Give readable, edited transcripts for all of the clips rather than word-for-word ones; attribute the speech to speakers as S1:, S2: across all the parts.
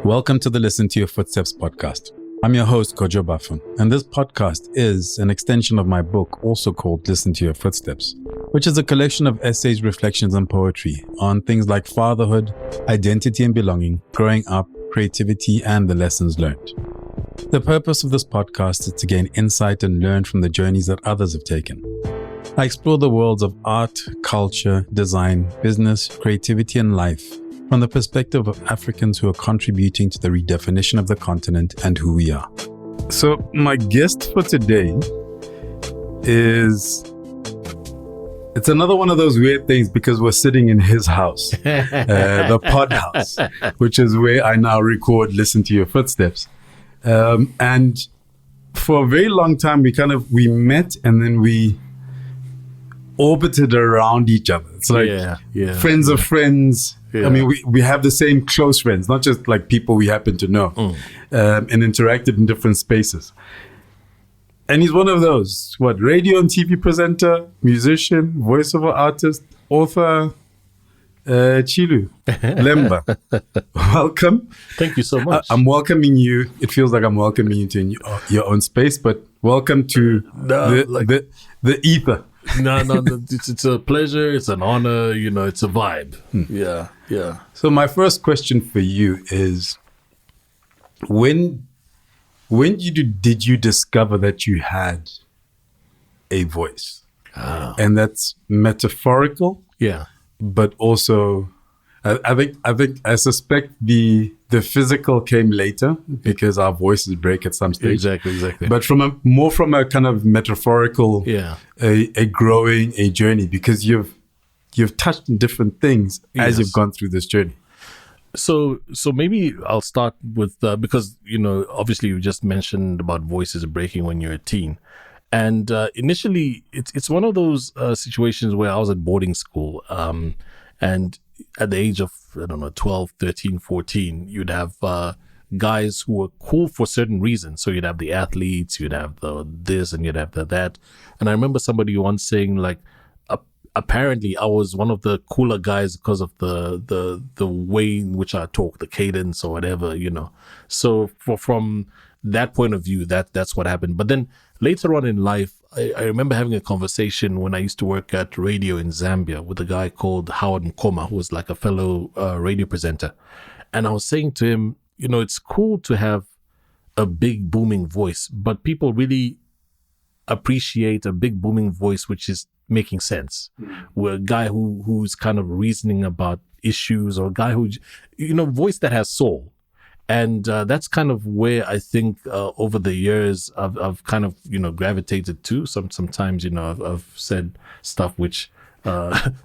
S1: Welcome to the Listen to Your Footsteps podcast. I'm your host, Kojo Bafun, and this podcast is an extension of my book, also called Listen to Your Footsteps, which is a collection of essays, reflections, and poetry on things like fatherhood, identity and belonging, growing up, creativity, and the lessons learned. The purpose of this podcast is to gain insight and learn from the journeys that others have taken. I explore the worlds of art, culture, design, business, creativity, and life from the perspective of Africans who are contributing to the redefinition of the continent and who we are. So my guest for today is, it's another one of those weird things because we're sitting in his house, the pod house, which is where I now record Listen to Your Footsteps. And for a very long time, we met and then we orbited around each other. It's like friends of friends. Yeah. I mean, we have the same close friends, not just like people we happen to know, and interacted in different spaces. And he's one of those, radio and TV presenter, musician, voiceover artist, author, Chilu Lemba. Welcome.
S2: Thank you so much.
S1: I'm welcoming you. It feels like I'm welcoming you to your own space, but welcome to the ether.
S2: No, it's a pleasure. It's an honor. It's a vibe. Yeah.
S1: So my first question for you is, when did you discover that you had a voice? And that's metaphorical.
S2: Yeah.
S1: But also, I suspect the physical came later because our voices break at some stage.
S2: Exactly.
S1: But from a kind of metaphorical, a growing journey, because you've touched on different things as you've gone through this journey.
S2: So maybe I'll start with because obviously you just mentioned about voices breaking when you're a teen. And initially, it's one of those situations where I was at boarding school, and at the age of, 12, 13, 14, you'd have guys who were cool for certain reasons. So you'd have the athletes, you'd have this, and you'd have that. And I remember somebody once saying, like, apparently I was one of the cooler guys because of the way in which I talk, the cadence or whatever, So from that point of view, that's what happened. But then later on in life, I remember having a conversation when I used to work at radio in Zambia with a guy called Howard Mkoma, who was like a fellow radio presenter. And I was saying to him, it's cool to have a big booming voice, but people really appreciate a big booming voice which is making sense. We're a guy who's kind of reasoning about issues, or a guy who, voice that has soul. And that's kind of where I think over the years I've kind of, gravitated to. Sometimes, I've said stuff which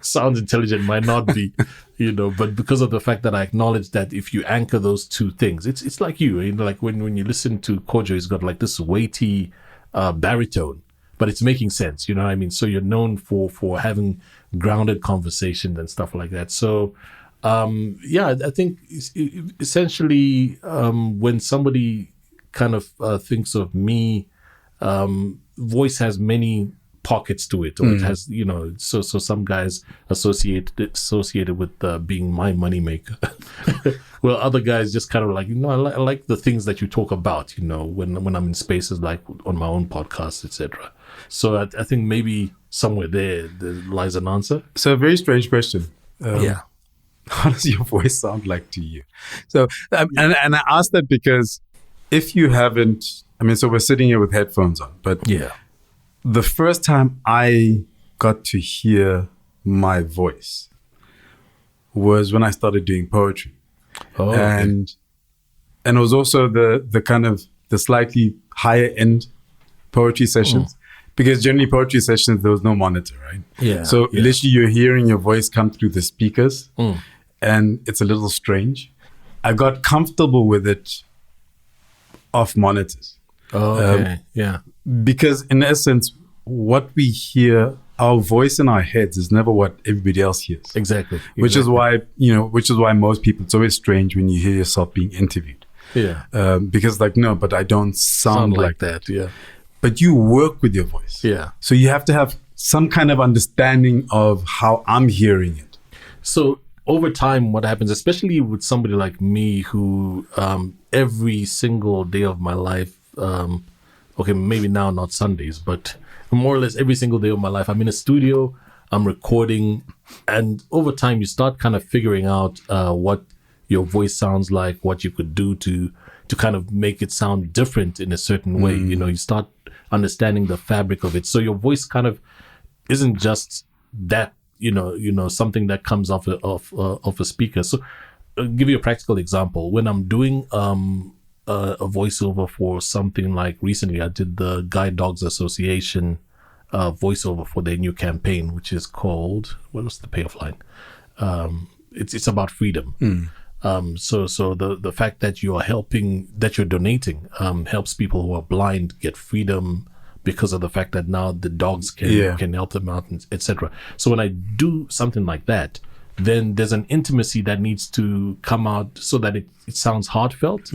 S2: sounds intelligent, might not be, but because of the fact that I acknowledge that if you anchor those two things, it's like like when you listen to Kojo, he's got like this weighty baritone, but it's making sense, you know what I mean? So you're known for having grounded conversations and stuff like that. So I think essentially when somebody kind of thinks of me, voice has many pockets to it, or it has, so some guys associated with being my moneymaker. Well, other guys just kind of like, I like the things that you talk about, when I'm in spaces like on my own podcast, etc. So I think maybe somewhere there lies an answer.
S1: So a very strange question. How does your voice sound like to you? So, and I ask that because if you haven't, so we're sitting here with headphones on, but the first time I got to hear my voice was when I started doing poetry.
S2: Oh,
S1: and it was also the kind of the slightly higher end poetry sessions. Because generally poetry sessions, there was no monitor, right?
S2: Yeah.
S1: So literally you're hearing your voice come through the speakers. And it's a little strange. I got comfortable with it off monitors.
S2: Oh, okay.
S1: Because in essence, what we hear, our voice in our heads is never what everybody else hears.
S2: Exactly.
S1: Which is why most people, it's always strange when you hear yourself being interviewed.
S2: Yeah.
S1: Because no, but I don't sound like
S2: that. Yeah.
S1: But you work with your voice.
S2: Yeah.
S1: So you have to have some kind of understanding of how I'm hearing it.
S2: So over time, what happens, especially with somebody like me who every single day of my life, okay, maybe now not Sundays, but more or less every single day of my life, I'm in a studio, I'm recording, and over time you start kind of figuring out what your voice sounds like, what you could do to kind of make it sound different in a certain way. You know, you start understanding the fabric of it. So your voice kind of isn't just that, you know, something that comes off a speaker. So I'll give you a practical example. When I'm doing a voiceover for something like recently, I did the Guide Dogs Association voiceover for their new campaign, which is called, what was the payoff line? It's about freedom. So the fact that you are helping, that you're donating, helps people who are blind get freedom because of the fact that now the dogs can help them out, etc. So when I do something like that, then there's an intimacy that needs to come out so that it sounds heartfelt.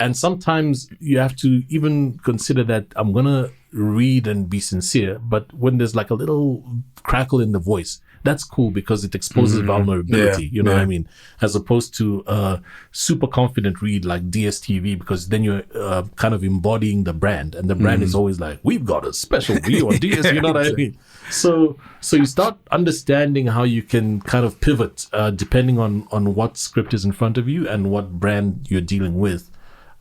S2: And sometimes you have to even consider that I'm going to read and be sincere, but when there's like a little crackle in the voice, that's cool because it exposes vulnerability, you know what I mean? As opposed to a super confident read like DSTV, because then you're kind of embodying the brand, and the brand is always like, we've got a special view on DS, you know what I mean? So you start understanding how you can kind of pivot depending on what script is in front of you and what brand you're dealing with.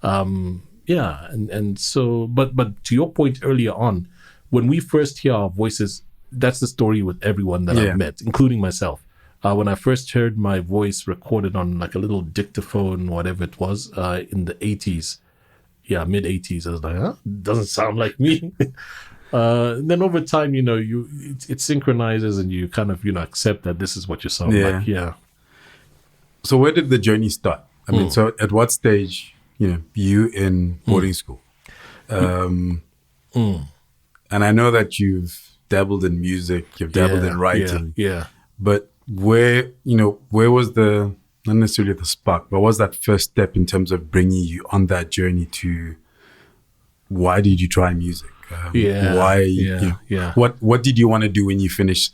S2: And so, but to your point earlier on, when we first hear our voices, that's the story with everyone that I've met, including myself. When I first heard my voice recorded on like a little dictaphone, whatever it was, in the 80s, mid 80s, I was like, doesn't sound like me. Then over time, you know, it synchronizes and you kind of, you know, accept that this is what you sound like. Yeah.
S1: So where did the journey start? I mean, so at what stage, you know, you in boarding school? And I know that you've dabbled in music, you've dabbled in writing. But where was the, not necessarily the spark, but what was that first step in terms of bringing you on that journey to, why did you try music? What did you want to do when you finished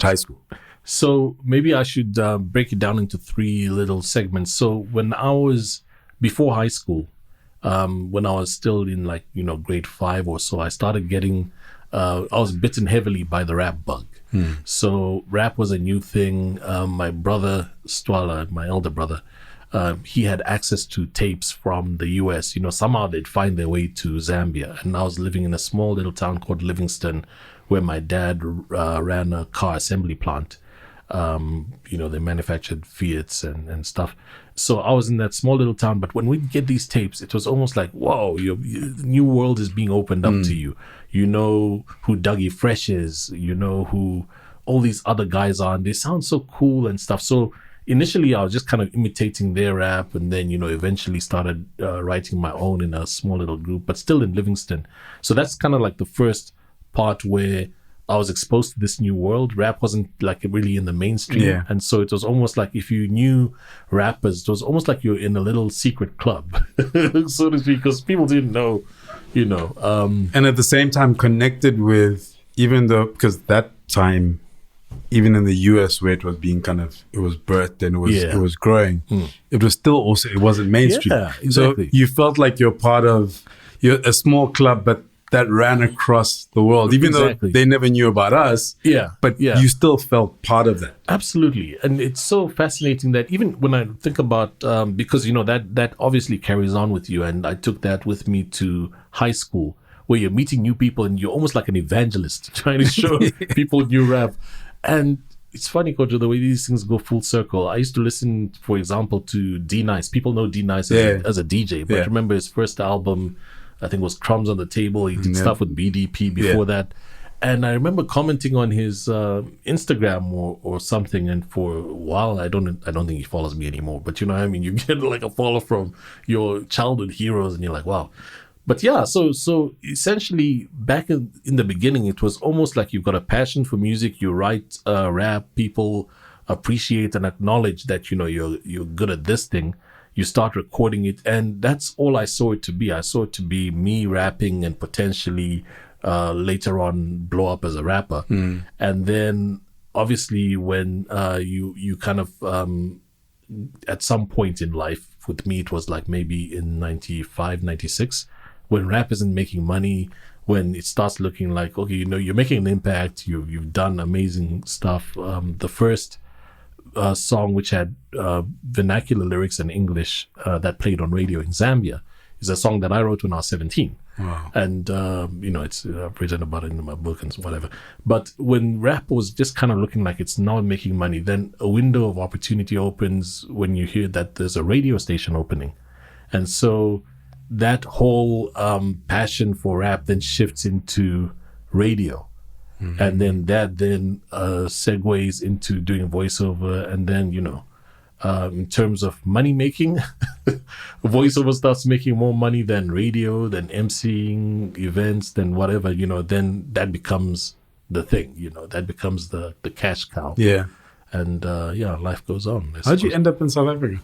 S1: high school?
S2: So maybe I should break it down into 3 little segments. So when I was before high school, when I was still in like, you know, grade 5 or so, I started getting, I was bitten heavily by the rap bug. So rap was a new thing. My brother, Stwala, my elder brother, he had access to tapes from the US. You know, somehow they'd find their way to Zambia. And I was living in a small little town called Livingston, where my dad ran a car assembly plant. You know, they manufactured Fiats and stuff. So I was in that small little town, but when we'd get these tapes, it was almost like, whoa, the new world is being opened up to you. You know who Dougie Fresh is, you know who all these other guys are, and they sound so cool and stuff. So initially I was just kind of imitating their rap, and then, you know, eventually started writing my own in a small little group, but still in Livingston. So that's kind of like the first part where I was exposed to this new world. Rap wasn't like really in the mainstream. And so it was almost like if you knew rappers, it was almost like you're in a little secret club, so to speak, because people didn't know, you know.
S1: And at the same time connected with, even though, because that time, even in the US where it was being kind of, it was birthed and it was growing, it was still also, it wasn't mainstream.
S2: Yeah, exactly.
S1: So you felt like you're part of, you're a small club, but that ran across the world, even though they never knew about us. You still felt part of that.
S2: Absolutely. And it's so fascinating that even when I think about, because, you know, that obviously carries on with you. And I took that with me to high school, where you're meeting new people and you're almost like an evangelist trying to show people new rap. And it's funny, Kojo, the way these things go full circle. I used to listen, for example, to D-Nice. People know D-Nice as a DJ, but remember his first album, I think it was Crumbs on the Table. He did stuff with BDP before that. And I remember commenting on his Instagram or something. And for a while, I don't think he follows me anymore. But you know what I mean? You get like a follow from your childhood heroes and you're like, wow. But yeah, so essentially back in the beginning, it was almost like you've got a passion for music. You write rap, people appreciate and acknowledge that, you know, you're good at this thing. You start recording it, and that's all I saw it to be. I saw it to be me rapping and potentially later on blow up as a rapper. And then obviously when you kind of at some point in life, with me it was like maybe in 95, 96, when rap isn't making money, when it starts looking like, okay, you're making an impact, you've done amazing stuff. The first song which had vernacular lyrics in English that played on radio in Zambia is a song that I wrote when I was 17.
S1: Wow.
S2: And, it's I've written about it in my book and whatever. But when rap was just kind of looking like it's not making money, then a window of opportunity opens when you hear that there's a radio station opening. And so that whole passion for rap then shifts into radio. Mm-hmm. And then that segues into doing voiceover. And then, in terms of money making, voiceover starts making more money than radio, than emceeing events, than whatever, then that becomes the thing, that becomes the cash cow.
S1: Yeah.
S2: And life goes on.
S1: How'd you end up in South Africa?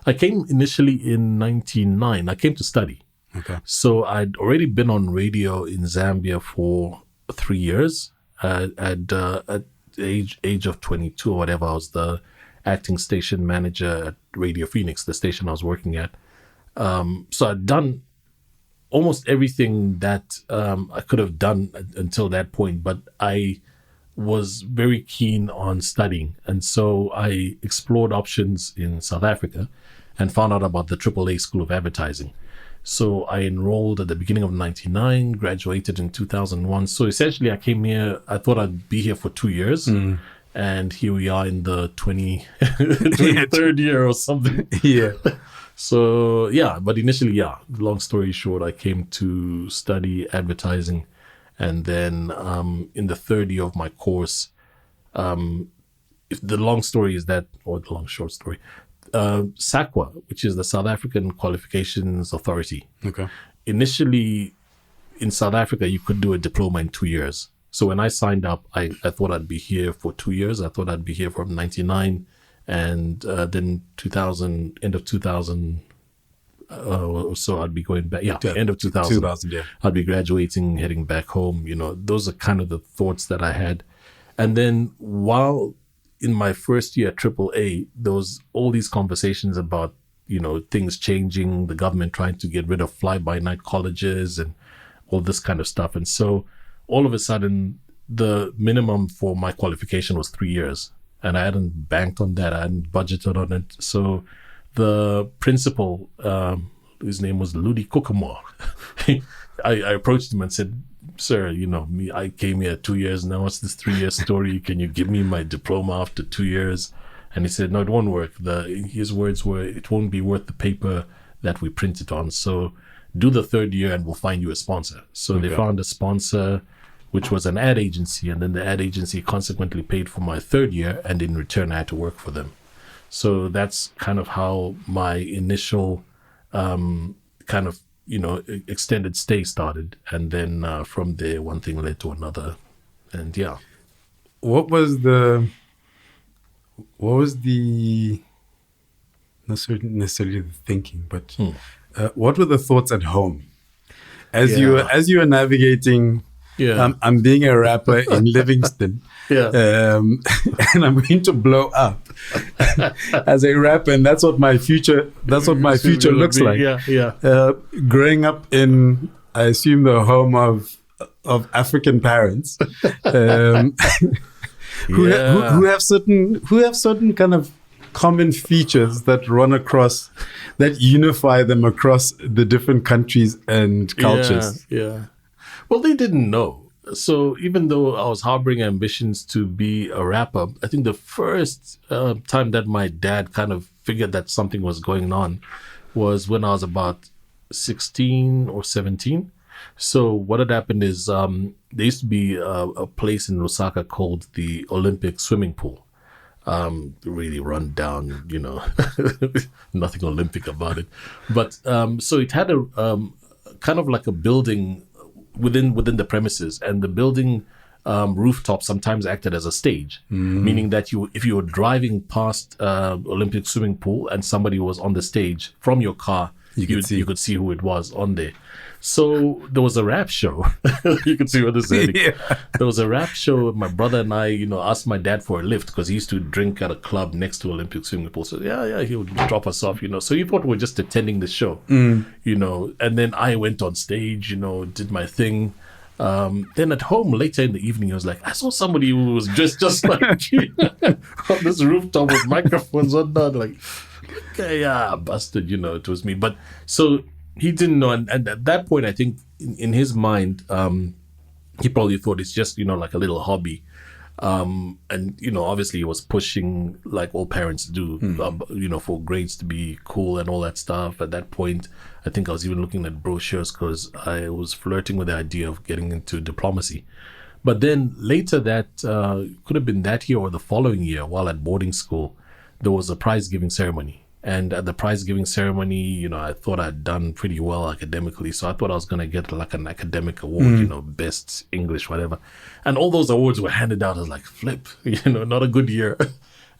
S2: I came initially in 1999. I came to study.
S1: Okay.
S2: So I'd already been on radio in Zambia for 3 years. At the age of 22 or whatever, I was the acting station manager at Radio Phoenix, the station I was working at. So I'd done almost everything that I could have done until that point, but I was very keen on studying. And so I explored options in South Africa and found out about the AAA School of Advertising. So I enrolled at the beginning of 99, graduated in 2001. So essentially I came here, I thought I'd be here for 2 years. Mm. And here we are in the 23rd year or something.
S1: Yeah.
S2: So, but initially, long story short, I came to study advertising. And then in the third year of my course, if the long story is that, or the long short story, SAQA, which is the South African Qualifications Authority.
S1: Okay.
S2: Initially, in South Africa, you could do a diploma in 2 years. So when I signed up, I thought I'd be here for 2 years. I thought I'd be here from 99 and then 2000, end of 2000 or so I'd be going back. End of 2000.
S1: 2000, yeah.
S2: I'd be graduating, heading back home. Those are kind of the thoughts that I had. And then while in my first year at AAA, there was all these conversations about, things changing, the government trying to get rid of fly-by-night colleges and all this kind of stuff. And so all of a sudden, the minimum for my qualification was 3 years. And I hadn't banked on that. I hadn't budgeted on it. So the principal, his name was Ludi Kukamore, I approached him and said, sir, I came here 2 years now. What's this 3 year story? Can you give me my diploma after 2 years? And he said, no, it won't work. His words were, it won't be worth the paper that we print it on. So do the third year and we'll find you a sponsor. So They found a sponsor, which was an ad agency. And then the ad agency consequently paid for my third year. And in return, I had to work for them. So that's kind of how my initial extended stay started. And then from there, one thing led to another. And
S1: What was the not necessarily the thinking, but what were the thoughts at home as you were navigating? I'm being a rapper in Livingston, and I'm going to blow up as a rapper, and that's what my future looks like. Growing up in, I assume, the home of African parents, who have certain kind of common features that run across, that unify them across the different countries and cultures.
S2: Well, they didn't know. So even though I was harboring ambitions to be a rapper, I think the first time that my dad kind of figured that something was going on was when I was about 16 or 17. So what had happened is there used to be a place in Lusaka called the Olympic swimming pool. Really run down, nothing Olympic about it. But so it had a kind of like a building within the premises, and the building rooftop sometimes acted as a stage, meaning that if you were driving past Olympic swimming pool and somebody was on the stage, from your car you could see who it was on there. So there was a rap show. You can see what this is. Yeah. There was a rap show. My brother and I, asked my dad for a lift because he used to drink at a club next to Olympic swimming pool. So he would drop us off, So he thought we were just attending the show, and then I went on stage, did my thing. Then at home later in the evening, he was like, I saw somebody who was dressed just like you on this rooftop with microphones on that. Like, okay, yeah, busted, it was me. But so he didn't know. And at that point, I think in his mind, he probably thought it's just, like a little hobby. And, obviously he was pushing like all parents do, for grades to be cool and all that stuff. At that point, I think I was even looking at brochures because I was flirting with the idea of getting into diplomacy. But then later that could have been that year or the following year while at boarding school, there was a prize giving ceremony. And at the prize giving ceremony, I thought I'd done pretty well academically. So I thought I was going to get like an academic award, best English, whatever. And all those awards were handed out. I was like, flip, not a good year.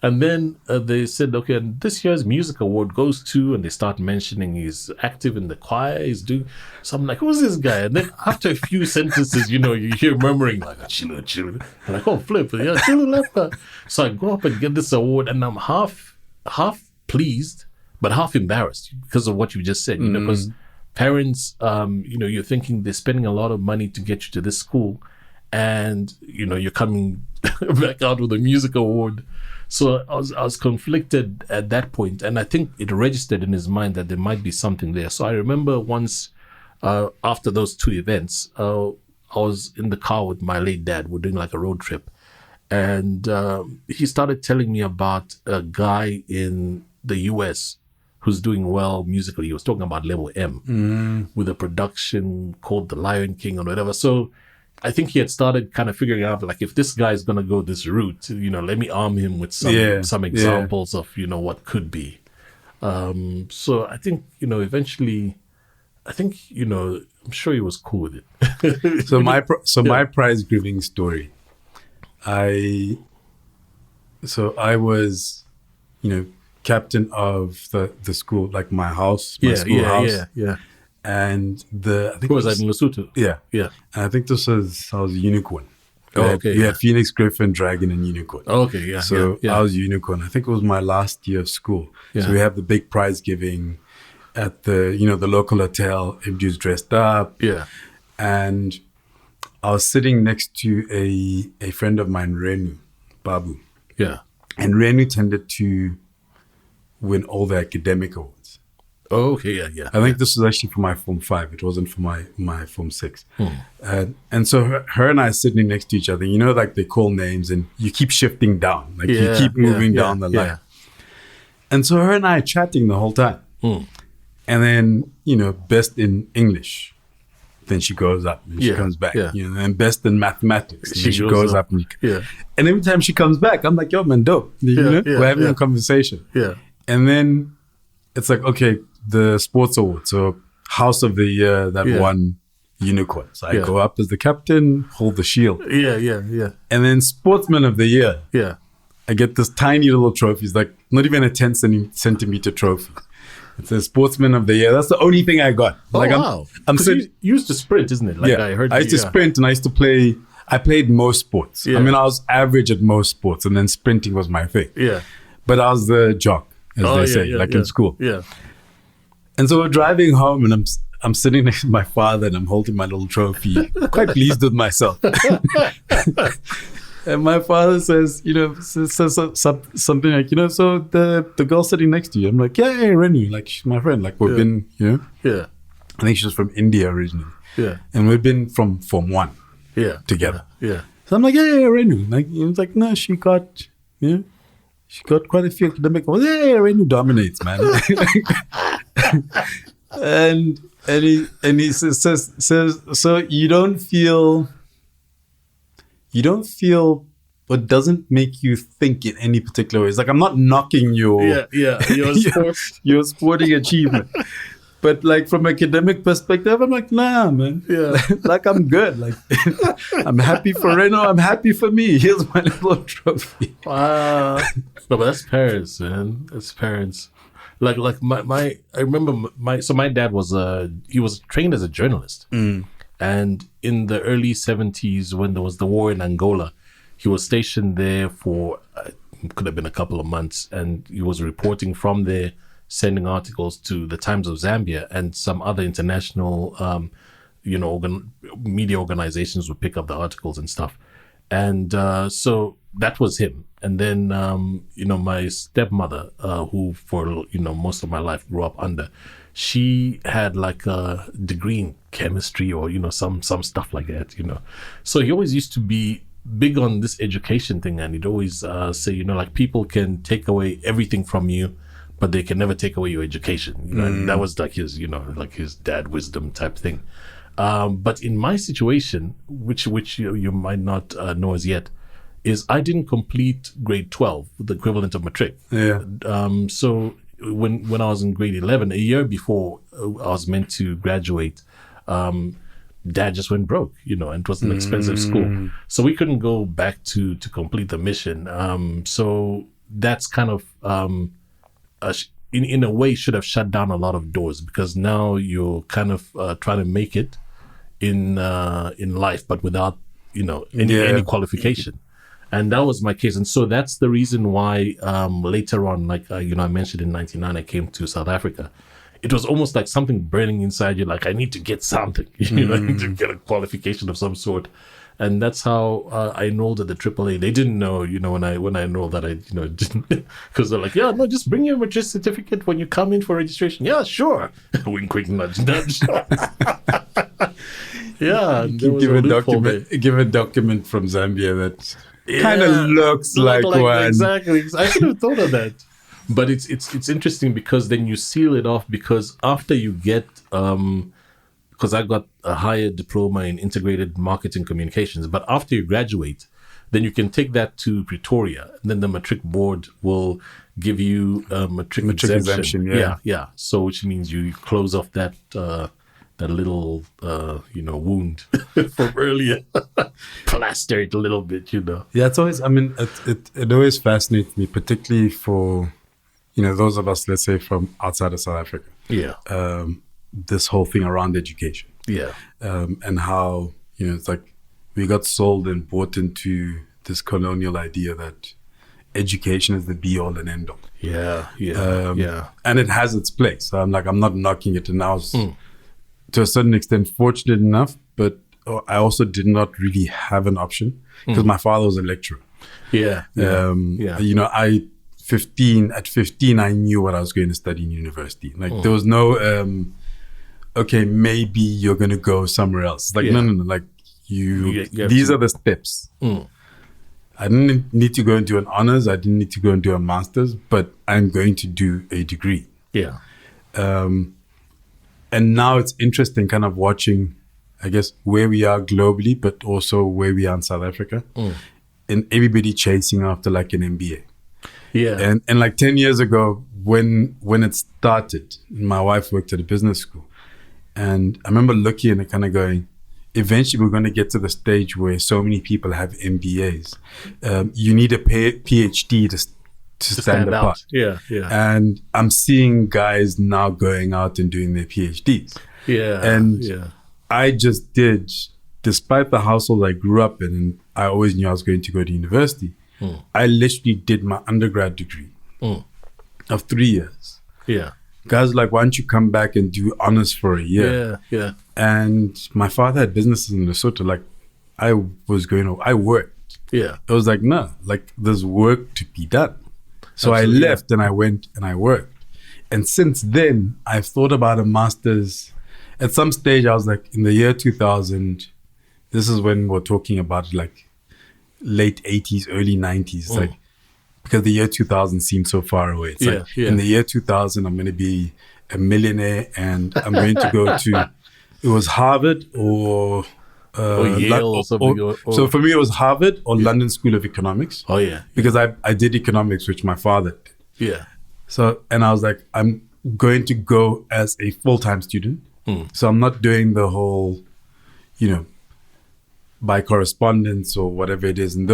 S2: And then they said, okay, and this year's music award goes to, and they start mentioning he's active in the choir, he's doing. So I'm like, who's this guy? And then after a few sentences, you hear murmuring like, Chilu. I'm like, oh, flip, yeah, Chilu Lemba. So I go up and get this award, and I'm half pleased, but half embarrassed because of what you just said, because parents, you're thinking they're spending a lot of money to get you to this school, and, you're coming back out with a music award. So I was conflicted at that point, and I think it registered in his mind that there might be something there. So I remember once after those two events, I was in the car with my late dad. We're doing like a road trip, and he started telling me about a guy in the US who's doing well musically. He was talking about Level M with a production called The Lion King or whatever. So I think he had started kind of figuring out, like, if this guy is going to go this route, let me arm him with some examples of, what could be. So I think, eventually, I'm sure he was cool with it.
S1: My prize giving story, I was, captain of the school, like my house, schoolhouse.
S2: Yeah.
S1: And I think
S2: was that in Lesotho?
S1: Yeah. And I think I was unicorn. We had Phoenix, Griffin, Dragon, and Unicorn.
S2: Okay, yeah.
S1: So I was unicorn. I think it was my last year of school. Yeah. So we have the big prize giving at the local hotel. Everybody's dressed up.
S2: Yeah.
S1: And I was sitting next to a friend of mine, Renu Babu.
S2: Yeah.
S1: And Renu tended to win all the academic awards.
S2: Oh, okay, yeah.
S1: I think this was actually for my Form 5. It wasn't for my Form 6. And so her and I are sitting next to each other. Like they call names and you keep shifting down. Like you keep moving down the line. And so her and I are chatting the whole time. And then, best in English. Then she goes up and she comes back. Yeah. And best in mathematics. She goes up. And every time she comes back, I'm like, yo, man, dope. We're having a conversation.
S2: Yeah.
S1: And then it's like, okay, the sports award. So house of the year that won unicorn. So I go up as the captain, hold the shield.
S2: Yeah.
S1: And then sportsman of the year.
S2: Yeah.
S1: I get this tiny little trophy. It's like not even a 10 centimeter trophy. It's a sportsman of the year. That's the only thing I got.
S2: Oh, wow. You used to sprint, isn't it? Like I heard.
S1: I used to sprint and I used to play. I played most sports. Yeah. I mean, I was average at most sports, and then sprinting was my thing.
S2: Yeah.
S1: But I was the jock, as they say, in school.
S2: Yeah.
S1: And so we're driving home, and I'm sitting next to my father, and I'm holding my little trophy, quite pleased with myself. And my father says, says something like, so the girl sitting next to you. I'm like, yeah, Renu, like she's my friend. Like we've been,
S2: Yeah.
S1: I think she's from India originally.
S2: Yeah.
S1: And we've been from Form 1.
S2: Yeah.
S1: Together.
S2: Yeah.
S1: So I'm like, yeah, Renu. Like he was like, no, she got quite a few academic awards. Yeah, Renu dominates, man. and he says, so you don't feel what doesn't make you think in any particular way. It's like, I'm not knocking your your sporting achievement. But like from academic perspective, I'm like, nah, man.
S2: Yeah.
S1: Like I'm good. Like I'm happy for Reno. I'm happy for me. Here's my little trophy.
S2: Wow. No, but that's parents, man. That's parents. Like I remember my dad was he was trained as a journalist, and in the early 70s when there was the war in Angola, he was stationed there for could have been a couple of months, and he was reporting from there, sending articles to the Times of Zambia and some other international media organizations would pick up the articles and stuff. And so that was him. And then, my stepmother, who for, most of my life grew up under, she had like a degree in chemistry or, some stuff like that, So he always used to be big on this education thing. And he'd always say, like people can take away everything from you, but they can never take away your education. And that was like his, like his dad wisdom type thing. But in my situation, which you might not know as yet, is I didn't complete grade 12, the equivalent of matric.
S1: Yeah.
S2: So when I was in grade 11, a year before I was meant to graduate, Dad just went broke, and it was an expensive school. So we couldn't go back to complete the mission. So that's kind of, in a way, should have shut down a lot of doors, because now you're kind of trying to make it in life, but without any qualification. And that was my case. And so that's the reason why later on, like I mentioned in '99, I came to South Africa. It was almost like something burning inside you, like I need to get something, I need to get a qualification of some sort. And that's how I enrolled at the AAA. They didn't know, when I enrolled that I, didn't, because they're like, yeah, no, just bring your matric certificate when you come in for registration. Yeah, sure. Wink, wink, nudge, nudge. Yeah.
S1: Give a document from Zambia that kind of looks like one.
S2: Exactly. I should have thought of that. But it's interesting because then you seal it off, because after you get, because I got a higher diploma in integrated marketing communications, but after you graduate, then you can take that to Pretoria, and then the matric board will give you a matric exemption. Yeah. So which means you close off that little wound from earlier, plaster it a little bit.
S1: Yeah, it's always. I mean, it always fascinates me, particularly for those of us, let's say, from outside of South Africa.
S2: Yeah.
S1: This whole thing around education.
S2: Yeah.
S1: And how, it's like we got sold and bought into this colonial idea that education is the be all and end all.
S2: Yeah.
S1: And it has its place. So I'm not knocking it. And I was, to a certain extent, fortunate enough, but I also did not really have an option because my father was a lecturer.
S2: Yeah.
S1: At 15, I knew what I was going to study in university. Like there was no, okay, maybe you're going to go somewhere else. Like, no. Like these are the steps. I didn't need to go and do an honors. I didn't need to go and do a master's, but I'm going to do a degree.
S2: Yeah.
S1: And now it's interesting kind of watching, I guess, where we are globally, but also where we are in South Africa. And everybody chasing after like an MBA.
S2: Yeah.
S1: And like 10 years ago, when it started, my wife worked at a business school. And I remember looking and kind of going, eventually we're going to get to the stage where so many people have MBAs. You need a PhD to stand apart.
S2: Yeah.
S1: And I'm seeing guys now going out and doing their PhDs.
S2: Yeah.
S1: And I just did, despite the household I grew up in, and I always knew I was going to go to university. I literally did my undergrad degree of 3 years.
S2: Yeah.
S1: Guys were like, why don't you come back and do honors for a year?
S2: Yeah.
S1: And my father had businesses in Lesotho. Like I worked.
S2: Yeah.
S1: It was like, no, like there's work to be done. So absolutely. I left and I went and I worked. And since then, I've thought about a master's. At some stage, I was like, in the year 2000, this is when we're talking about like late 80s, early 90s. Like, because the year 2000 seemed so far away. It's in the year 2000, I'm going to be a millionaire and I'm going to go to, it was Harvard or
S2: Yale or something.
S1: So for me, it was Harvard or London School of Economics.
S2: Oh, yeah.
S1: Because I did economics, which my father did.
S2: Yeah.
S1: So, and I was like, I'm going to go as a full-time student. So I'm not doing the whole, by correspondence or whatever it is. And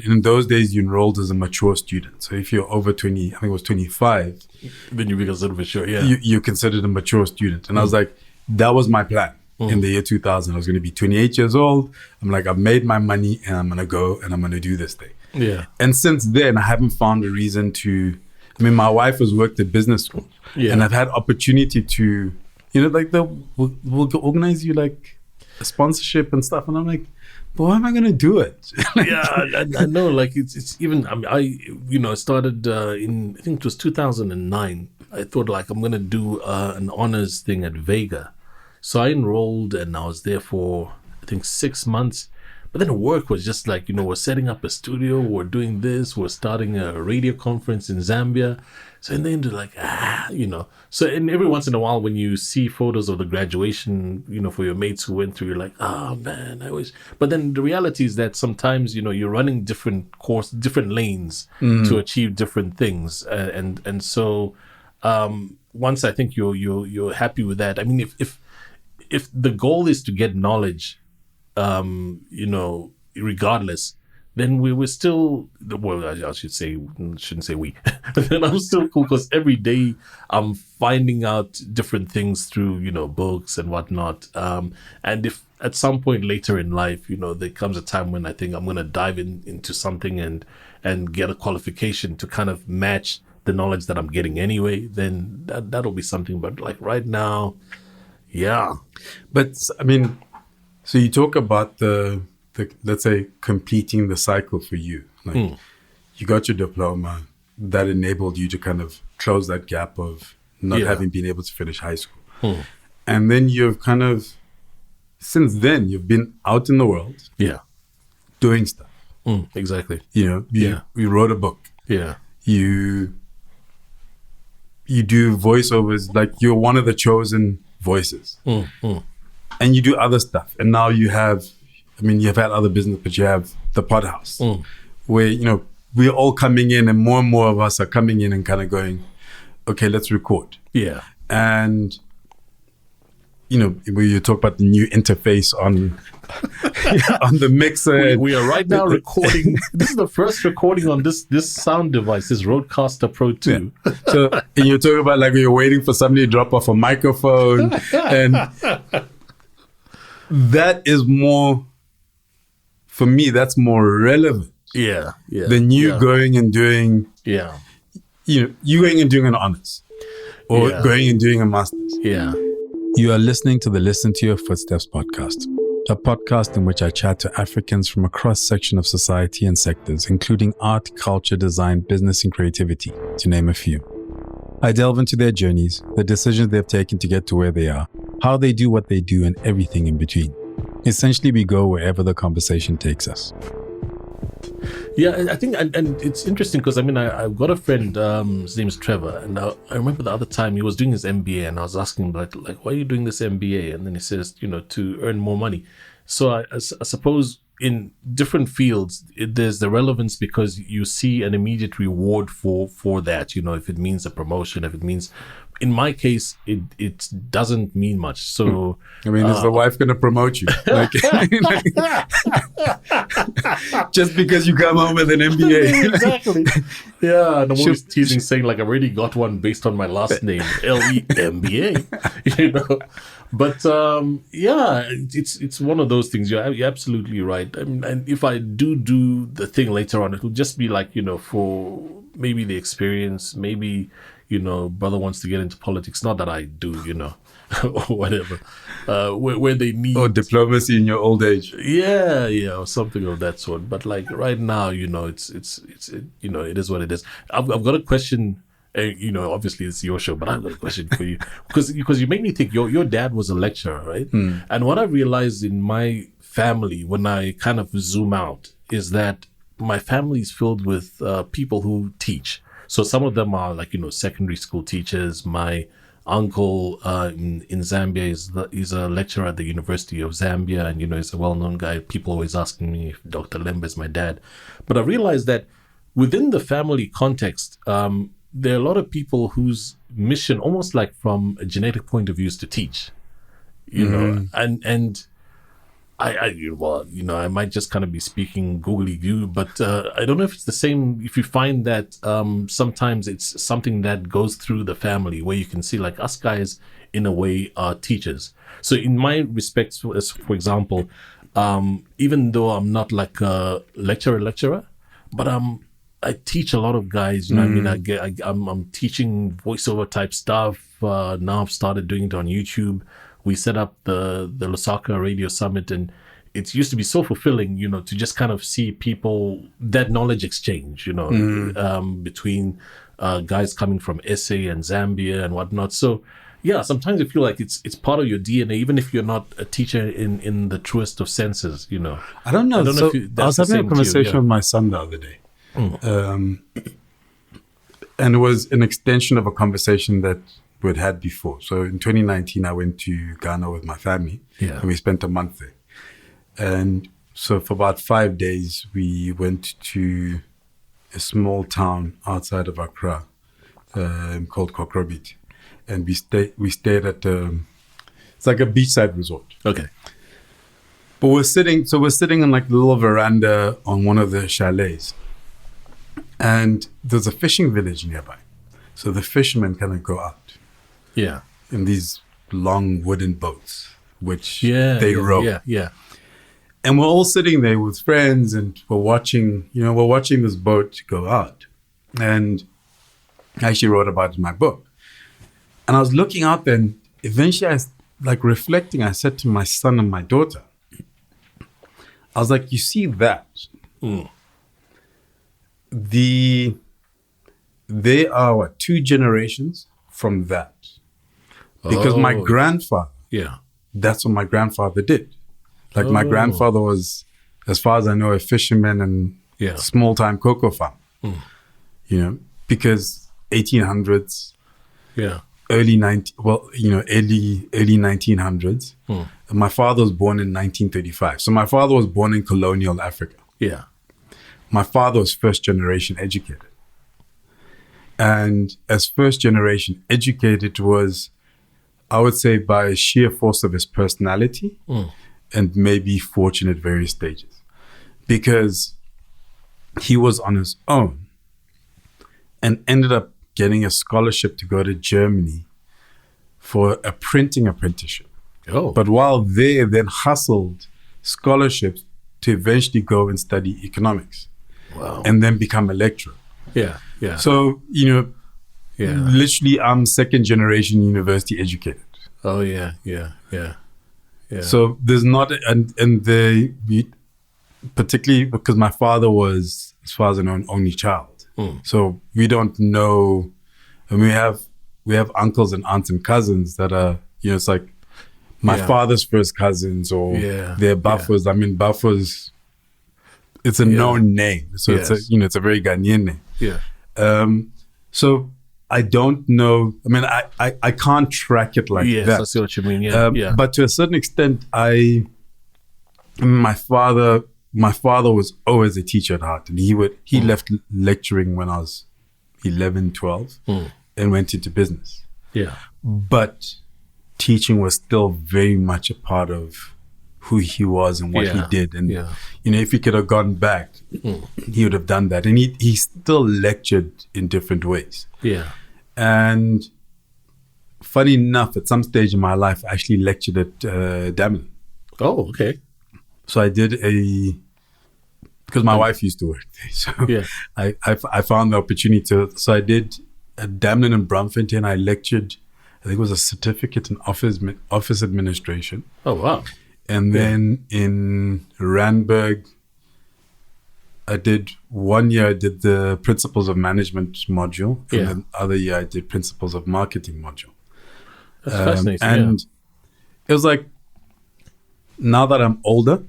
S1: in those days, you enrolled as a mature student. So if you're over 20, I think it was 25,
S2: then you become sort of mature. Yeah,
S1: you're considered a mature student. And I was like, that was my plan. In the year 2000, I was going to be 28 years old. I'm like, I've made my money and I'm going to go and I'm going to do this thing.
S2: Yeah.
S1: And since then, I haven't found a reason to. I mean, my wife has worked at business school, and I've had opportunity to, like we'll organize you like a sponsorship and stuff, and I'm like, but why am I going to do it?
S2: I know. Like it's even. I mean, I started in, I think it was 2009. I thought like I'm going to do an honors thing at Vega, so I enrolled and I was there for I think 6 months. But then work was just like, we're setting up a studio, we're doing this, we're starting a radio conference in Zambia. So in the end, like, So and every once in a while, when you see photos of the graduation, for your mates who went through, you're like, oh man, I wish. But then the reality is that sometimes, you're running different lanes to achieve different things. And so once I think you're happy with that, I mean, if the goal is to get knowledge, regardless, then we were still, well, I shouldn't say we, but then I'm still cool because every day I'm finding out different things through, books and whatnot. And if at some point later in life, there comes a time when I think I'm going to dive into something and get a qualification to kind of match the knowledge that I'm getting anyway, then that'll be something. But like right now, yeah.
S1: But I mean, so you talk about the let's say completing the cycle for you. Like you got your diploma that enabled you to kind of close that gap of not having been able to finish high school. And then you've kind of, since then, you've been out in the world.
S2: Yeah.
S1: Doing stuff.
S2: Exactly.
S1: You wrote a book.
S2: Yeah.
S1: You do voiceovers, like you're one of the chosen voices. And you do other stuff. And now you've had other business, but you have the pod house where, we're all coming in and more of us are coming in and kind of going, okay, let's record.
S2: Yeah.
S1: And, where you talk about the new interface on the mixer.
S2: We are right now recording. This is the first recording on this sound device, this Rodecaster Pro 2.
S1: Yeah. So and you talk about like you're waiting for somebody to drop off a microphone. And that is more, for me, that's more relevant.
S2: Yeah.
S1: Than you going and doing, you going and doing an honors or going and doing a master's.
S2: Yeah.
S1: You are listening to the Listen to Your Footsteps podcast, a podcast in which I chat to Africans from a cross-section of society and sectors, including art, culture, design, business, and creativity, to name a few. I delve into their journeys, the decisions they've taken to get to where they are, how they do what they do, and everything in between. Essentially, we go wherever the conversation takes us.
S2: Yeah, I think, and it's interesting because I've got a friend, his name is Trevor, and I remember the other time he was doing his MBA, and I was asking him like, why are you doing this MBA? And then he says, to earn more money. So I suppose in different fields, there's the relevance because you see an immediate reward for that. If it means a promotion, if it means. In my case, it doesn't mean much. So,
S1: is the wife going to promote you? Just because you come home with an MBA.
S2: Exactly. Yeah, and I'm always teasing, saying like, I already got one based on my last name, LEMBA. But it's one of those things. You're absolutely right. And if I do the thing later on, it'll just be like, for maybe the experience, maybe. Brother wants to get into politics. Not that I do, or whatever. Where they need
S1: or diplomacy in your old age.
S2: Yeah, or something of that sort. But like right now, it is what it is. I've got a question. Obviously it's your show, but I've got a question for you because you make me think. Your dad was a lecturer, right? And what I realized in my family when I kind of zoom out is that my family is filled with people who teach. So some of them are like, secondary school teachers. My uncle in Zambia is a lecturer at the University of Zambia, and, he's a well-known guy. People always asking me if Dr. Lemba is my dad. But I realized that within the family context, there are a lot of people whose mission, almost like from a genetic point of view, is to teach, and Well, I might just kind of be speaking googly goo, but I don't know if it's the same. If you find that sometimes it's something that goes through the family, where you can see like us guys in a way are teachers. So in my respects, for example, even though I'm not like a lecturer, but I teach a lot of guys. You know, what I mean, I'm teaching voiceover type stuff. Now I've started doing it on YouTube. We set up the Lusaka Radio Summit, and it used to be so fulfilling, to just kind of see people, that knowledge exchange, between guys coming from SA and Zambia and whatnot. So, yeah, sometimes I feel like it's part of your DNA, even if you're not a teacher in the truest of senses,
S1: I don't know. I was having a conversation with my son the other day. And it was an extension of a conversation that we'd had before. So in 2019, I went to Ghana with my family, and we spent a month there. And so for about 5 days, we went to a small town outside of Accra called Kokrobit. And we stayed at, it's like a beachside resort.
S2: Okay.
S1: But we're sitting in like a little veranda on one of the chalets. And there's a fishing village nearby. So the fishermen kind of go out.
S2: Yeah.
S1: In these long wooden boats, which they row.
S2: Yeah.
S1: And we're all sitting there with friends, and we're watching this boat go out. And I actually wrote about it in my book. And I was looking out there, and eventually I was like reflecting. I said to my son and my daughter, I was like, you see that? They are 2 generations from that. Because my grandfather, that's what my grandfather did. Like my grandfather was, as far as I know, a fisherman and small-time cocoa farm. Because 1800s, early 1900s. My father was born in 1935. So my father was born in colonial Africa.
S2: Yeah.
S1: My father was first generation educated. And as first generation educated was, I would say, by sheer force of his personality and maybe fortune at various stages. Because he was on his own and ended up getting a scholarship to go to Germany for a printing apprenticeship. But while there, then hustled scholarships to eventually go and study economics.
S2: Wow.
S1: And then become a lecturer.
S2: Yeah.
S1: So, literally I'm second generation university educated.
S2: Oh, yeah.
S1: So there's not, particularly because my father was, as far as I know, an only child. So we don't know, and we have uncles and aunts and cousins that are, it's like my father's first cousins, or they're Buffers. I mean, Buffers, it's a known name. So it's a very Ghanaian name.
S2: Yeah.
S1: So I don't know. I mean, I can't track it like that.
S2: Yes, I see what you mean. Yeah.
S1: But to a certain extent, my father was always a teacher at heart, and he left lecturing when I was 11, 12 and went into business.
S2: Yeah.
S1: But teaching was still very much a part of who he was and what he did. And, if he could have gone back, he would have done that. And he still lectured in different ways.
S2: Yeah.
S1: And funny enough, at some stage in my life, I actually lectured at Damlin.
S2: Oh, okay.
S1: So I did because my wife used to work there. So I found the opportunity so I did at Damlin and Braamfontein. I lectured, I think it was a certificate in office administration.
S2: Oh, wow.
S1: And then in Randburg, I did 1 year, I did the Principles of Management module. And then the other year, I did Principles of Marketing module.
S2: That's fascinating.
S1: And it was like, now that I'm older,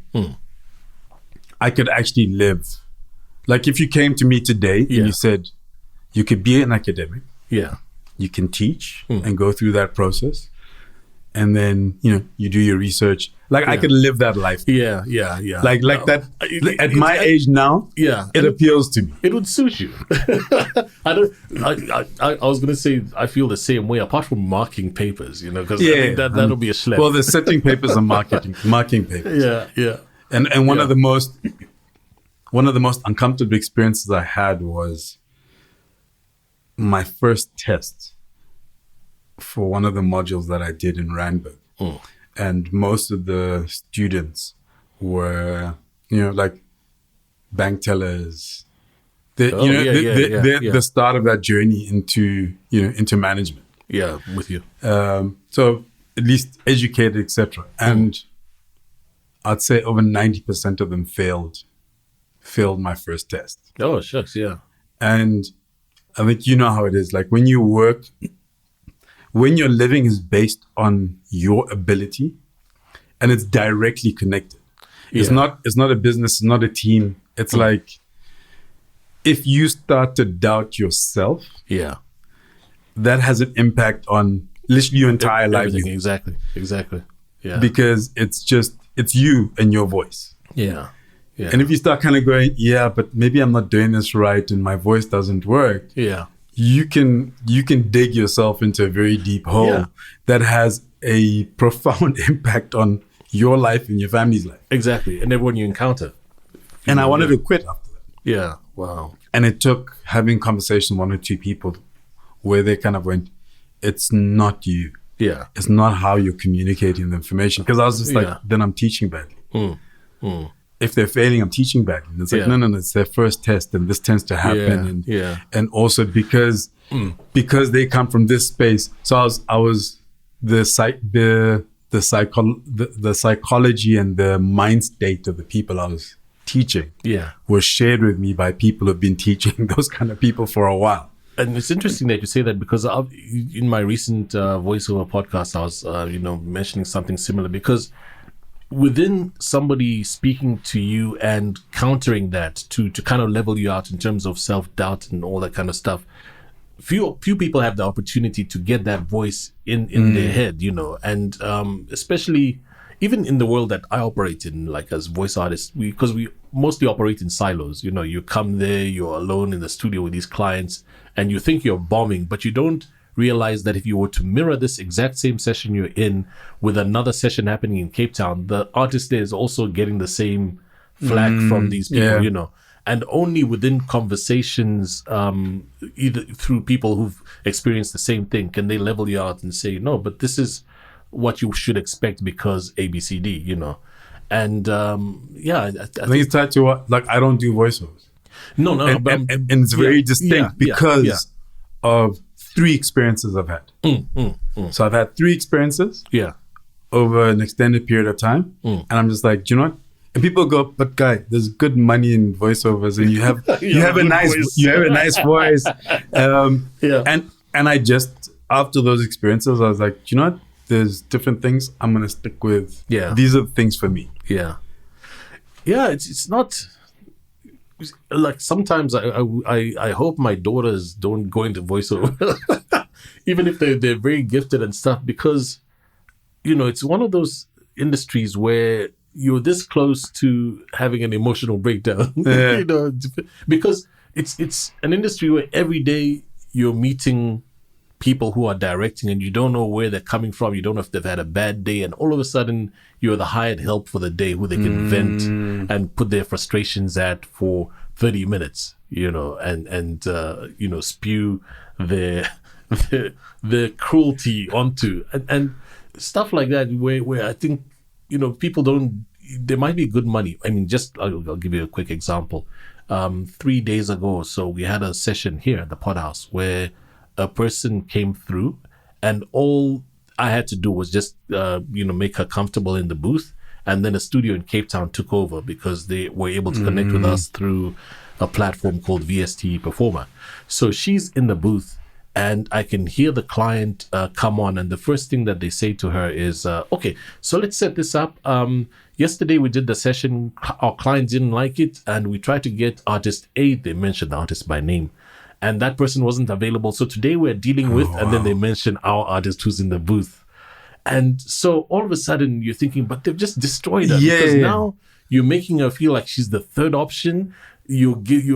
S1: I could actually live. Like if you came to me today and you said, you could be an academic.
S2: Yeah.
S1: You can teach and go through that process. And then, you do your research. Like I could live that life.
S2: Yeah.
S1: Like that. At my age now, it appeals to me.
S2: It would suit you. I was gonna say I feel the same way. Apart from marking papers, because that'll be a schlep.
S1: Well, the setting papers are marking papers.
S2: Yeah.
S1: And one of the most uncomfortable experiences I had was my first test for one of the modules that I did in Randburg. And most of the students were, like bank tellers. They're the start of that journey into management.
S2: Yeah, with you.
S1: So at least educated, etc. And I'd say over 90% of them failed my first test.
S2: Oh, shucks, yeah.
S1: And I think you know how it is. Like when you work, when your living is based on your ability and it's directly connected. It's not a business, it's not a team. It's like if you start to doubt yourself, that has an impact on literally your entire life.
S2: Exactly. Yeah.
S1: Because it's you and your voice.
S2: Yeah.
S1: And if you start kind of going, but maybe I'm not doing this right and my voice doesn't work.
S2: Yeah.
S1: You can dig yourself into a very deep hole that has a profound impact on your life and your family's life.
S2: Exactly. And everyone you encounter.
S1: And I wanted to quit after that.
S2: Yeah. Wow.
S1: And it took having conversation with one or two people where they kind of went, it's not you.
S2: Yeah.
S1: It's not how you're communicating the information. Because I was just like, then I'm teaching badly. If they're failing, I'm teaching badly. And it's like, no, it's their first test and this tends to happen. And also because they come from this space. So I was the psychology and the mind state of the people I was teaching was shared with me by people who've been teaching those kind of people for a while.
S2: And it's interesting that you say that because in my recent voiceover podcast, I was, mentioning something similar because within somebody speaking to you and countering that to kind of level you out in terms of self-doubt and all that kind of stuff, few people have the opportunity to get that voice in their head, and especially even in the world that I operate in, like as voice artists, because we mostly operate in silos. You come there, you're alone in the studio with these clients, and you think you're bombing, but you don't realize that if you were to mirror this exact same session you're in with another session happening in Cape Town, the artist there is also getting the same flack from these people, and only within conversations, either through people who've experienced the same thing, can they level you out and say, no, but this is what you should expect because ABCD, and I think
S1: it's tied to what, like I don't do voiceovers.
S2: No,
S1: and it's very distinct because of 3 experiences I've had. So I've had 3 experiences over an extended period of time, and I'm just like, do you know what? And people go, but guy, there's good money in voiceovers, and you have a nice voice, and I just after those experiences, I was like, do you know what? There's different things I'm gonna stick with. These are the things for me.
S2: It's not. Like sometimes I hope my daughters don't go into voiceover, even if they're very gifted and stuff, because it's one of those industries where you're this close to having an emotional breakdown. Because it's an industry where every day you're meeting people who are directing and you don't know where they're coming from. You don't know if they've had a bad day, and all of a sudden you're the hired help for the day who they can vent and put their frustrations at for 30 minutes, and spew their cruelty onto and stuff like that, where I think, people don't, there might be good money. I mean, I'll give you a quick example. 3 days ago or so, we had a session here at the Pod House where a person came through and all I had to do was just, make her comfortable in the booth. And then a studio in Cape Town took over because they were able to connect with us through a platform called VST Performer. So she's in the booth and I can hear the client come on. And the first thing that they say to her is, okay, so let's set this up. Yesterday we did the session. Our client didn't like it. And we tried to get artist A. They mentioned the artist by name. And that person wasn't available. So today we're dealing with, and then they mention our artist who's in the booth. And so all of a sudden you're thinking, but they've just destroyed her, because now you're making her feel like she's the third option. You're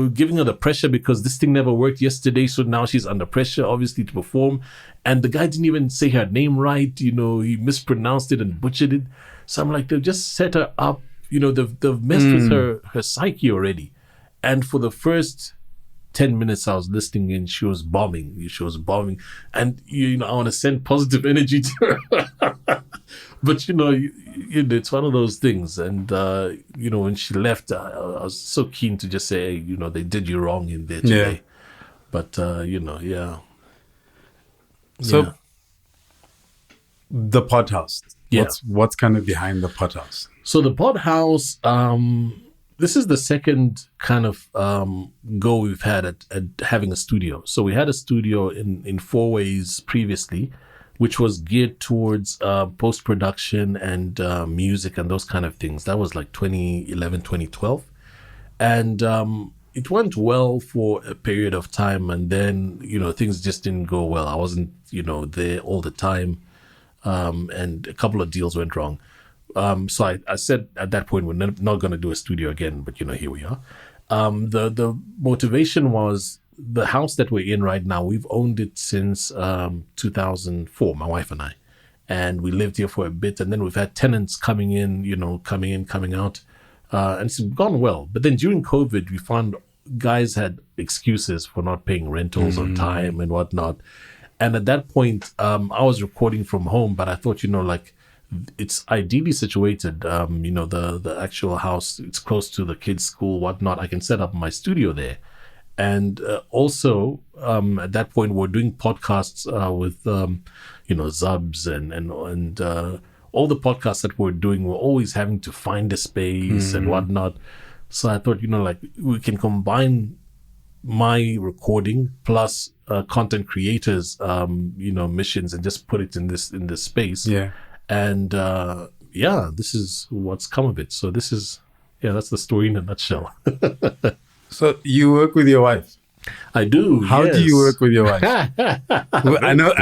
S2: giving her the pressure because this thing never worked yesterday. So now she's under pressure, obviously, to perform. And the guy didn't even say her name right. He mispronounced it and butchered it. So I'm like, they've just set her up. They've messed with her psyche already. And for the first 10 minutes I was listening in, she was bombing. And, I want to send positive energy to her. But, it's one of those things. And, when she left, I was so keen to just say, hey, they did you wrong in there today. Yeah. But,
S1: So, the pod house.
S2: Yeah.
S1: What's kind of behind the pod house?
S2: So the pod house, this is the second kind of go we've had at having a studio. So we had a studio in 4 ways previously, which was geared towards post-production and music and those kind of things. That was like 2011, 2012. And it went well for a period of time. And then, things just didn't go well. I wasn't, there all the time. And a couple of deals went wrong. So I said at that point, we're not going to do a studio again, but here we are. The motivation was the house that we're in right now. We've owned it since 2004, my wife and I, and we lived here for a bit. And then we've had tenants coming in, coming out, and it's gone well. But then during COVID, we found guys had excuses for not paying rentals on time and whatnot. And at that point, I was recording from home, but I thought, it's ideally situated. The actual house, it's close to the kids' school, whatnot. I can set up my studio there. And also, at that point, we're doing podcasts with, Zubs and all the podcasts that we're doing. We're always having to find a space and whatnot. So I thought, we can combine my recording plus content creators, missions, and just put it in this space.
S1: Yeah.
S2: And this is what's come of it. So this is, that's the story in a nutshell.
S1: So you work with your wife?
S2: I do.
S1: How do you work with your wife? I know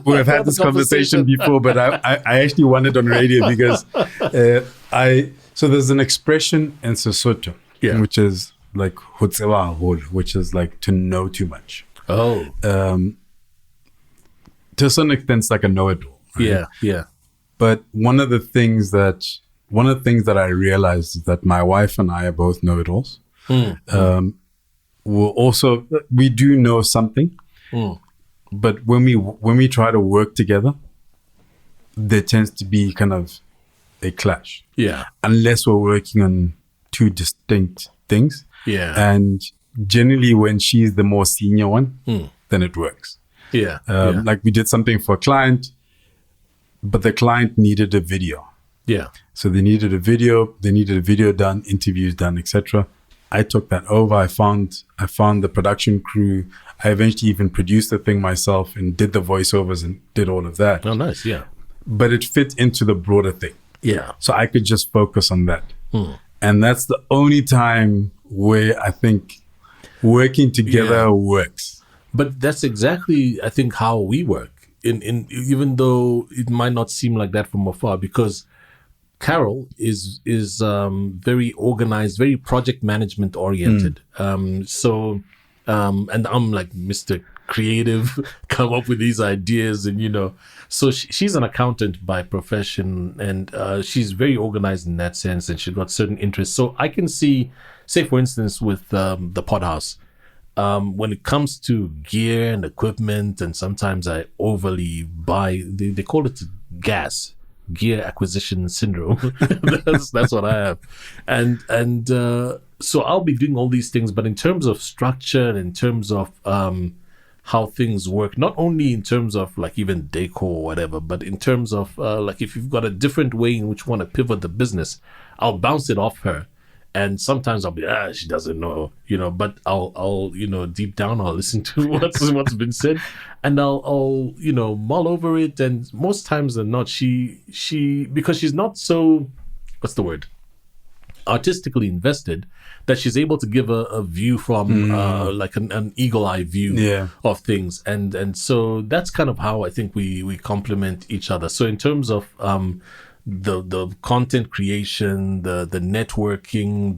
S1: we've had this conversation before, but I actually want it on radio because so there's an expression in Sesotho, which is like ho tseba haholo, which is like to know too much.
S2: Oh.
S1: To a certain extent, it's like a know-it-all. Right?
S2: Yeah.
S1: But one of the things that I realized is that my wife and I are both know-it-alls. We do know something, but when we try to work together, there tends to be kind of a clash.
S2: Yeah. Unless
S1: we're working on two distinct things.
S2: Yeah.
S1: And generally when she's the more senior one, then it works.
S2: Yeah.
S1: Like we did something for a client, but the client needed a video.
S2: Yeah.
S1: So they needed a video done, interviews done, etc. I took that over. I found the production crew. I eventually even produced the thing myself and did the voiceovers and did all of that.
S2: Oh, nice. Yeah.
S1: But it fit into the broader thing.
S2: Yeah.
S1: So I could just focus on that. And that's the only time where I think working together works. But
S2: that's exactly, I think, how we work. In even though it might not seem like that from afar, because Carol is very organized, very project management oriented. And I'm like Mr. Creative, come up with these ideas, and so she's an accountant by profession, and she's very organized in that sense, and she's got certain interests. So I can see, say for instance, with the pod house, when it comes to gear and equipment, and sometimes I overly buy, they call it gear acquisition syndrome. that's what I have. And so I'll be doing all these things, but in terms of structure and in terms of how things work, not only in terms of like even decor or whatever, but in terms of like if you've got a different way in which you want to pivot the business, I'll bounce it off her. And sometimes I'll be, she doesn't know, but I'll deep down, I'll listen to what's been said, and I'll mull over it. And most times than not, she because she's not so, what's the word? artistically invested that she's able to give a view from like an eagle eye view of things, and so that's kind of how I think we complement each other. So in terms of the content creation, the networking,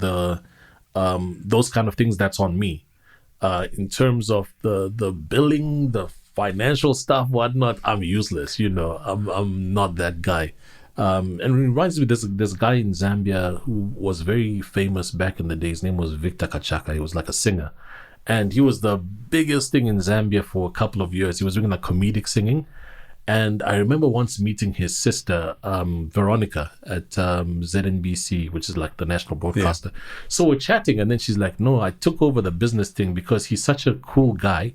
S2: those kind of things, that's on me. In terms of the billing, the financial stuff, whatnot, I'm useless. I'm not that guy. And it reminds me, there's a guy in Zambia who was very famous back in the day. His name was Victor Kachaka. He was like a singer, and he was the biggest thing in Zambia for a couple of years. He was doing like comedic singing, and I remember once meeting his sister Veronica at ZNBC, which is like the national broadcaster. So we're chatting, and then she's like, "No, I took over the business thing because he's such a cool guy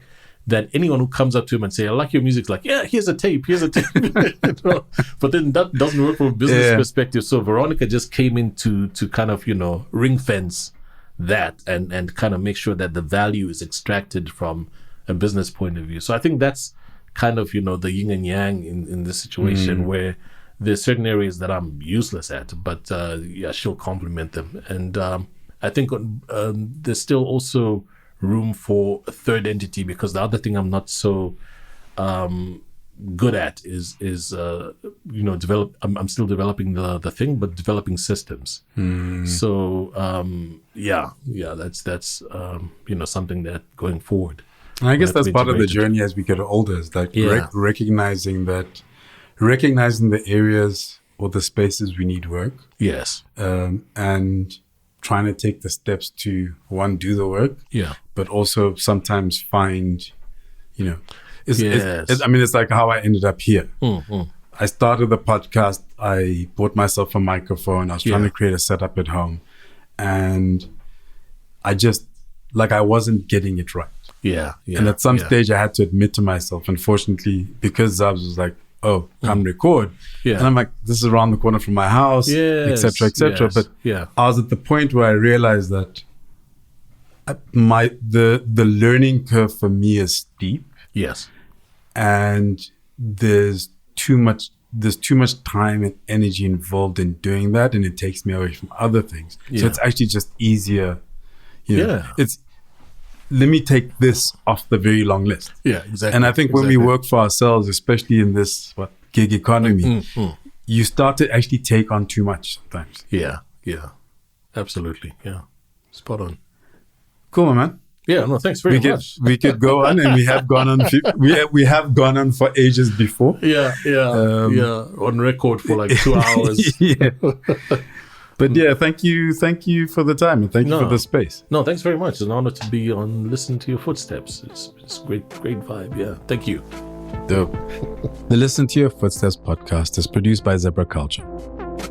S2: that anyone who comes up to him and say, I like your music, is like, yeah, here's a tape. But then that doesn't work from a business perspective. So Veronica just came in to kind of, ring fence that and kind of make sure that the value is extracted from a business point of view. So I think that's kind of, the yin and yang in this situation where there's certain areas that I'm useless at, but she'll complement them. And I think there's still also room for a third entity, because the other thing I'm not so good at is develop. I'm still developing the thing, but developing systems. So that's something that going forward.
S1: I guess that's part of the journey as we get older, is like recognizing the areas or the spaces we need work.
S2: Yes.
S1: And trying to take the steps to, one, do the work, but also sometimes find, it's like how I ended up here. I started the podcast, I bought myself a microphone, I was trying to create a setup at home, and I just, I wasn't getting it right. And at some stage I had to admit to myself, unfortunately, because I was like, oh, come record. And I'm like, this is around the corner from my house, etc., etc. But I was at the point where I realized that the learning curve for me is steep. And there's too much time and energy involved in doing that, and it takes me away from other things. So it's actually just easier. It's, let me take this off the very long list.
S2: Exactly.
S1: And I think when we work for ourselves, especially in this gig economy, you start to actually take on too much sometimes.
S2: Absolutely. Spot on.
S1: Cool, man.
S2: No, thanks very much.
S1: We could go on, and we have gone on. We have gone on for ages before.
S2: On record for like 2 hours.
S1: But thank you for the time, and thank you for the space.
S2: No, thanks very much. It's an honor to be on Listen to Your Footsteps. It's great vibe. Thank you.
S1: Dope. The Listen to Your Footsteps podcast is produced by Zebra Culture.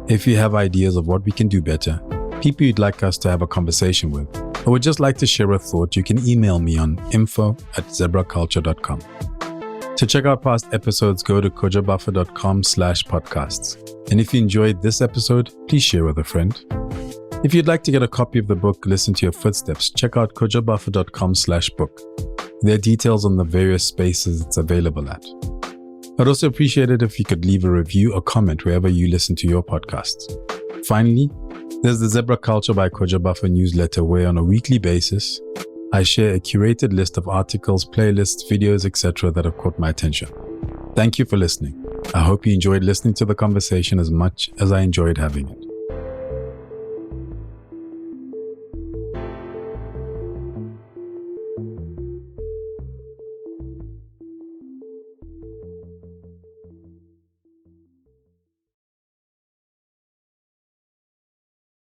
S1: If you have ideas of what we can do better, people you'd like us to have a conversation with, or would just like to share a thought, you can email me on info@zebraculture.com. To check out past episodes, go to kojabuffer.com/podcasts. And if you enjoyed this episode, please share with a friend. If you'd like to get a copy of the book, Listen to Your Footsteps, check out kojabuffer.com/book. There are details on the various spaces it's available at. I'd also appreciate it if you could leave a review or comment wherever you listen to your podcasts. Finally, there's the Zebra Culture by Koja Buffer newsletter, where on a weekly basis, I share a curated list of articles, playlists, videos, etc. that have caught my attention. Thank you for listening. I hope you enjoyed listening to the conversation as much as I enjoyed having it.